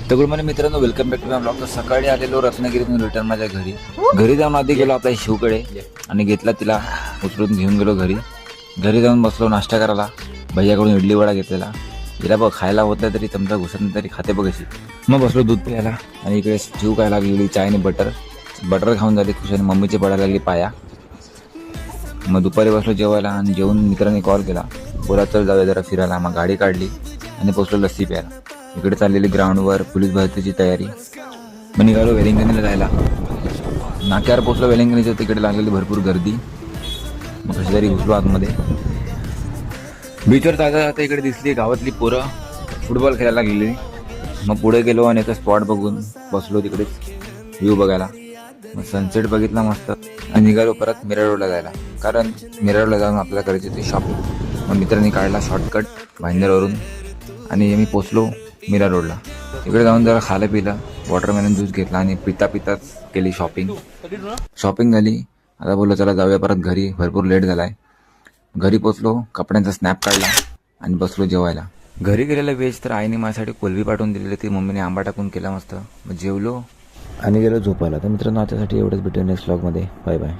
तर good morning मित्रांनो, welcome back to my blog. तर सकाळी आलेलो रत्नागिरीतून रिटर्न माझ्या घरी जाऊन आधी गेलो आपल्या शिवकडे आणि घेतला तिला उचलून घेऊन गेलो घरी जाऊन बसलो नाश्ता करायला. भैयाकडून इडली वडा घेतलेला. तिला बघ खायला होत नाही तरी चमचा घुसत नाही तरी खाते बघ अशी. मग बसलो दूध प्यायला आणि इकडे शिव काय लागलेली चाय आणि बटर खाऊन झाली खुश आणि मम्मीची पडायला लागली पाया. मग दुपारी बसलो जेवायला आणि जेवून मित्रांनी कॉल केला, बोला चल जाऊया जरा फिरायला. मग गाडी काढली आणि पोचलो लस्सी प्यायला. इकडे चाललेली ग्राउंडवर पोलीस भरतीची तयारी. मग निघालो वेलिंगणीला जायला. नाक्यावर पोचलो वेलिंगणीच्या, तिकडे लागलेली भरपूर गर्दी. मग कशी तरी घुसलो आतमध्ये. बीचवर जाता जाता इकडे दिसली गावातली पोरं फुटबॉल खेळायला गेलेली. मग पुढे गेलो आणि एक स्पॉट बघून बसलो तिकडेच व्ह्यू बघायला. मग सनसेट बघितला मस्त आणि निघालो परत मिरर रोडला जायला, कारण मिरर रोडला जाऊन आपल्याला करायची होती शॉपिंग. मग मित्रांनी काढला शॉर्टकट भाईंदरवरून आणि मी पोचलो मिरर रोडला. तिकडे जाऊन जरा खालं पिलं, वॉटरमेलन ज्यूस घेतला आणि पिताच केली शॉपिंग झाली. आता बोललो चला जाऊया परत घरी, भरपूर लेट झालाय. घरी पोचलो, कपड्यांचा स्नॅप काढला आणि बसलो जेवायला. घरी गेलेलं वेज तर आईने माझ्यासाठी कोलबी पाठवून दिलेली, ती मम्मीने आंबा टाकून केला मस्त. मग जेवलो आणि गेलो झोपायला. तर मित्रांनो आतासाठी एवढंच, भेटूया नेक्स्ट व्लॉगमध्ये. Bye bye.